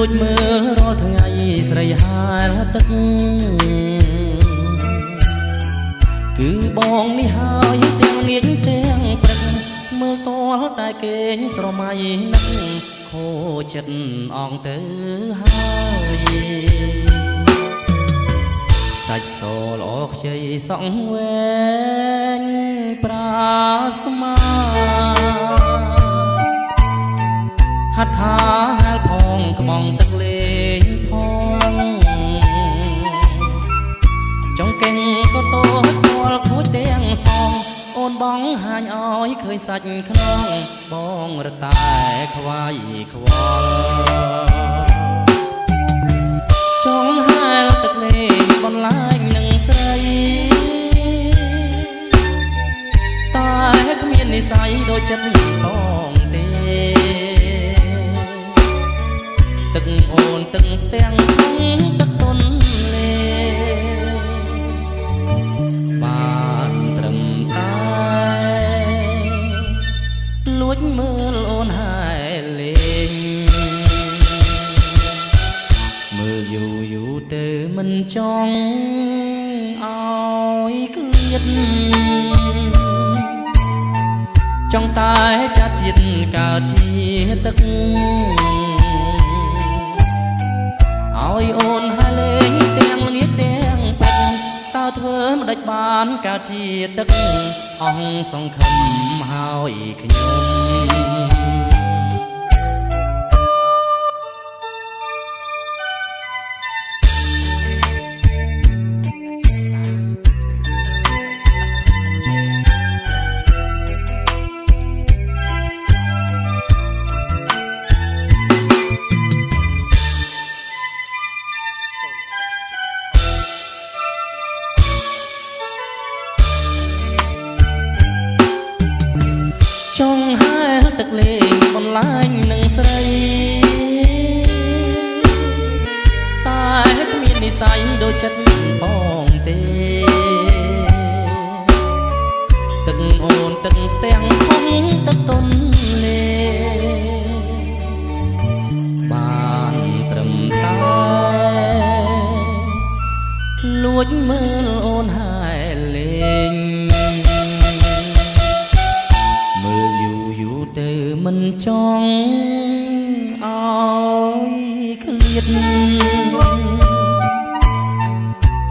ចមើលរាល់ថ្ងៃស្រីហាលទឹកគឺបងនេះហើយទាំងងៀងទាំងព្រឹកមើលតលតែគេងស្រមៃនឹងខូចចិត្តអងទៅហើយសាច់សល្អខ្ចីសក់វែងប្រាស្មាហាត់ថាហែលផងក្បងទឹកលេងផងចង់កេងក៏តូចទាល់ខូចទាំងសងអូនបងហាញឲ្យឃើញសាច់ខ្នងបងរតែខ្វាយខ្វល់ចង់ហែលទឹកលេងបន្លាយនឹងស្រីតែគ្មាននិស័យដូចចិត្តបងទេទឹកអូនទឹកទាំងទឹកទុនលេបានត្រឹមតែលួចមើលអូនហើយលេងមើលយូរយូរទៅមិនចង់ឲ្យឃ្លាតចង់តែចាប់ជាតិកើតជាទឹកឲ្យអូនហើយលេងទាំងល្ងាចទាំងព្រឹកតើធ្វើមិនដេចបានកើតជាទឹកអស់សង្ឃឹមហើយខ្ញុំចង់ហែលទឹកលេងបន្លាញនឹងស្រីតែគ្មាននិស័យដូចចិត្តបងទេទឹកអូនទឹកទាំងខំទឹកទុនលេបានត្រឹមតែលួចមើលអូនហើយលេងទៅមិនចង់ឲ្យឃ្លាត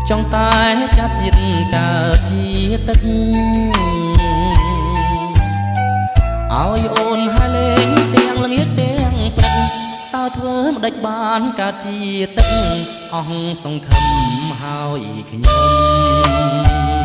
ចង់តែចាប់ជាតិកើតជាទឹកឲ្យអូនហើយលេងទាំងល្ងាចទាំងព្រឹកតើធ្វើមិនដេចបានកើតជាទឹកអស់សង្ឃឹមហើយខ្ញុំ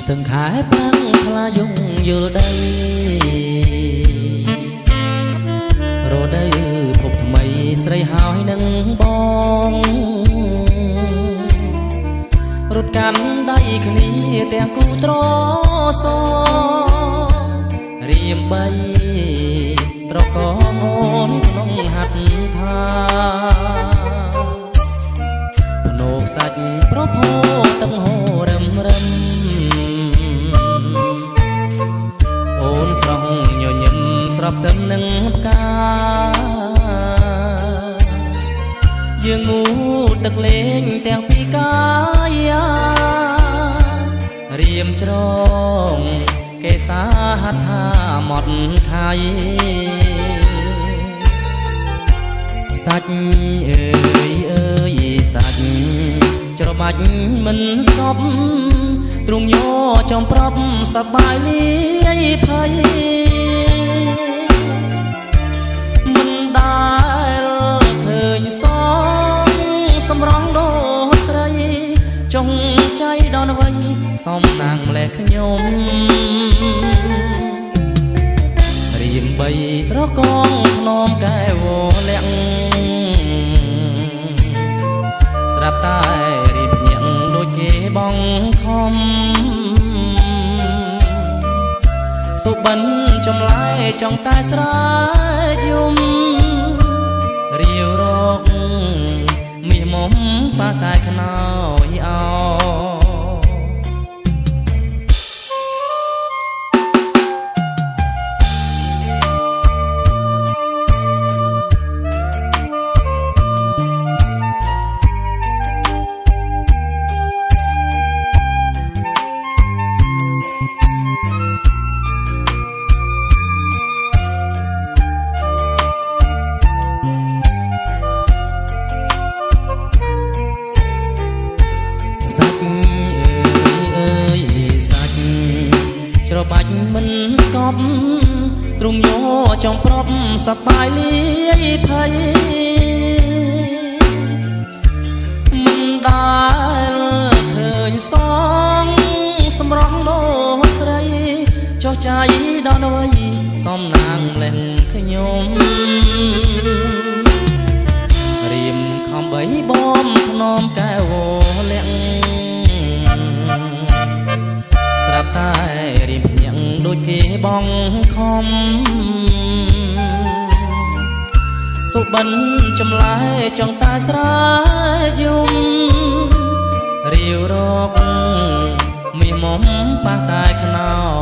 ស្ទឹងខែប្រាំងខ្លាយងយល់ដីរដូវភពថ្មីស្រីហើយនឹងបងរត់កាន់ដៃគ្នាទាំងគូត្រសរៀមបីត្រកអូនក្នុងហាត់ថាភ្នោកសាច់ប្រផោទឹកហូររឹមរឹមអូនស្រស់ញញឹមស្របទៅនឹងផ្កាយើងងូទឹកលេងទាំងពីរកាយារៀមច្រងកេសាហដ្ឋាមត់ខៃសាច់អើយអើយសាច់ច្របាច់មិនស្កប់ទ្រង់ញ័រចំប្រាប់សប្បាយលាយភ័យមិនដែលឃើញសងសម្រងដូចស្រីចុងใจដល់អ្វី សំណាងម្លេះខ្ញុំរៀមបីត្រកងភ្នំកែវលាក់ស្រាប់តែរៀបភ្ញាក់ដូចគេបងខំសុបិនចម្លែចង់តែស្រែកយំរាវរកមាសមុំប៉ាតែខ្នើយអោច្របាច់មិនស្កប់ទ្រង់យោចំប្រប់សប្បាយលាយភ័យមិនដែលឃើញសងសម្រស់លោកស្រីចុះใจដល់អ្វីសំណាងលែងខ្ញុំរៀមខំបីបំភ្នំកែវលាក់ស្រាប់តែរៀបភ្ញាក់ដូចគេបងខំសុបិនចម្លែចង់តែស្រែកយំរាវរកមាសមុំប៉ះតែខ្នើ